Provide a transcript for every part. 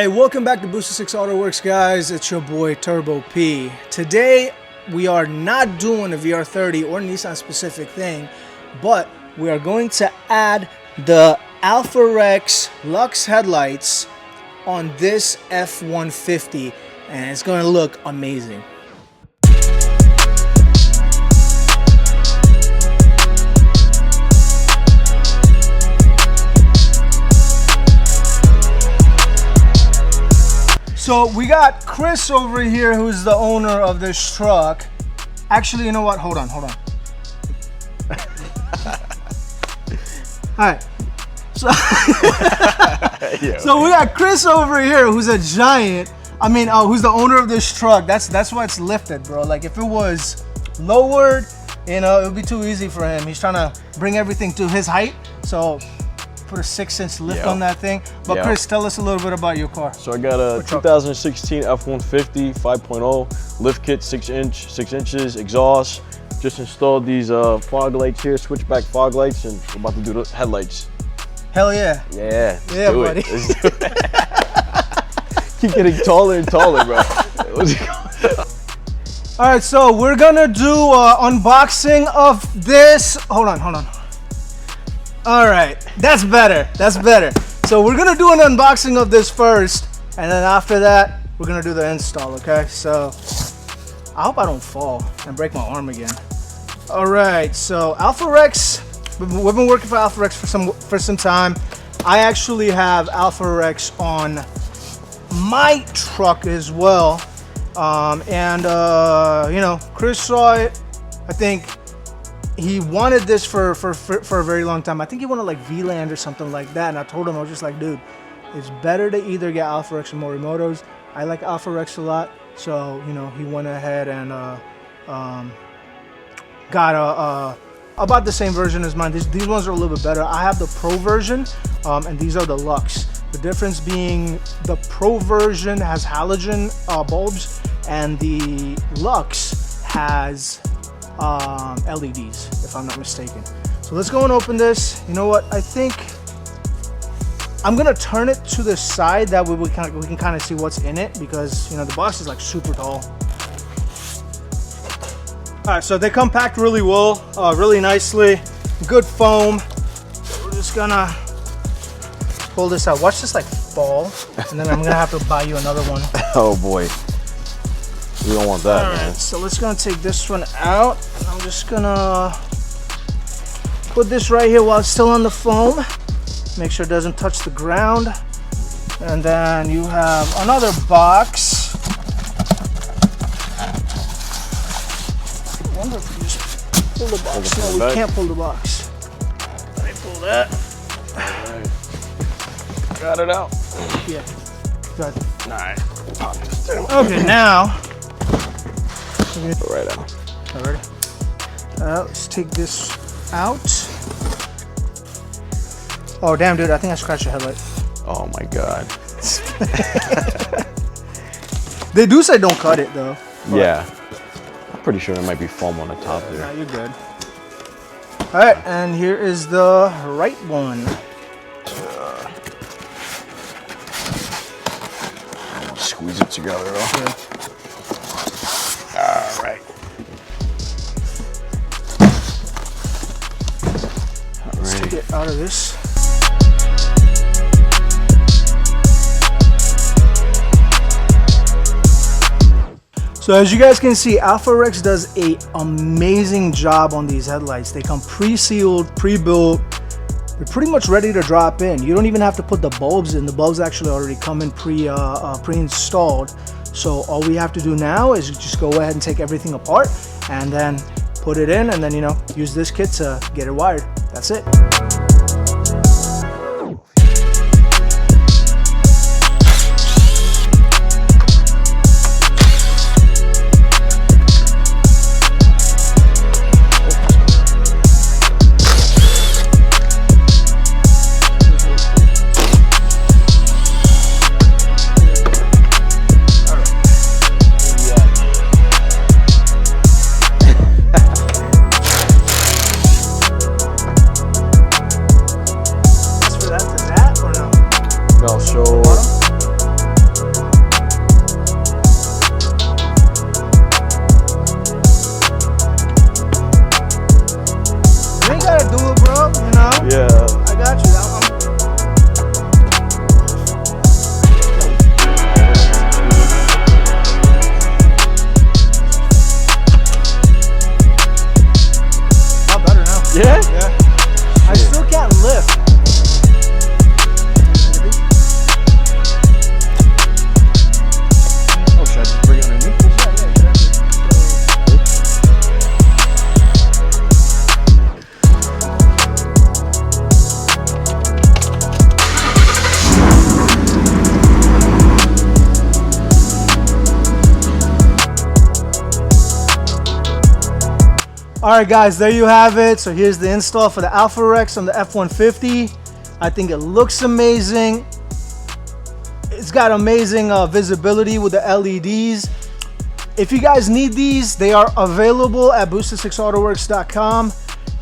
Hey, welcome back to Booster 6 Autowerks, guys. It's your boy Turbo P. Today we are not doing a VR30 or Nissan specific thing, but we are going to add the Alpharex Lux headlights on this F150, and it's going to look amazing. So we got Chris over here, who's the owner of this truck. Actually, you know what? Hold on. All right. So we got Chris over here, who's a giant. I mean, who's the owner of this truck. That's why it's lifted, bro. Like if it was lowered, you know, it would be too easy for him. He's trying to bring everything to his height. So put a 6-inch lift on that thing. But Chris, tell us a little bit about your car. So I got a 2016 F150 5.0 lift kit, 6 inches, exhaust. Just installed these fog lights here, switchback fog lights, and we're about to do the headlights. Hell yeah. Yeah, yeah, buddy. Let's do it. Keep getting taller and taller, bro. All right, so we're gonna do unboxing of this. Hold on. All right, that's better. So we're gonna do an unboxing of this first, and then after that, we're gonna do the install, okay? So I hope I don't fall and break my arm again. All right, so Alpharex, we've been working for Alpharex for some time. I actually have Alpharex on my truck as well. You know, Chris saw it. I think he wanted this for a very long time. I think he wanted like VLAND or something like that. And I told him, I was just like, dude, it's better to either get Alpharex or Morimoto's. I like Alpharex a lot. So, you know, he went ahead and got about the same version as mine. These ones are a little bit better. I have the Pro version, and these are the Lux. The difference being the Pro version has halogen bulbs, and the Lux has LEDs, if I'm not mistaken. So let's go and open this. You know what? I think I'm gonna turn it to the side, that way we can kind of see what's in it, because you know the box is like super tall. All right, so they come packed really well, really nicely, good foam. We're just gonna pull this out. Watch this like fall, and then I'm gonna have to buy you another one. Oh boy, we don't want that, man. So let's gonna take this one out. I'm just gonna put this right here while it's still on the foam. Make sure it doesn't touch the ground. And then you have another box. I wonder if we just pull the box. No, we can't pull the box. Let me pull that. All right. Got it out. Yeah. Got it. All right. Pop this down. Okay, now. Right out. All right. Let's take this out. Oh damn, dude! I think I scratched your headlight. Oh my god. They do say don't cut it though. Yeah. I'm pretty sure there might be foam on the top there. Nah, you're good. All right, and here is the right one. Squeeze it together though. Yeah. All right. Let's take it out of this. So as you guys can see, Alpharex does an amazing job on these headlights. They come pre-sealed, pre-built. They're pretty much ready to drop in. You don't even have to put the bulbs in. The bulbs actually already come in pre-installed. So all we have to do now is just go ahead and take everything apart and then put it in, and then, you know, use this kit to get it wired. That's it. All right, guys, there you have it. So here's the install for the Alpharex on the F150. I think it looks amazing. It's got amazing visibility with the LEDs. If you guys need these, they are available at booster6autowerks.com.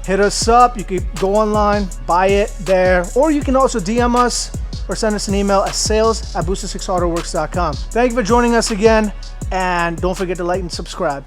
Hit us up. You can go online, buy it there, or you can also DM us or send us an email at sales@booster6autowerks.com. Thank you for joining us again, and don't forget to like and subscribe.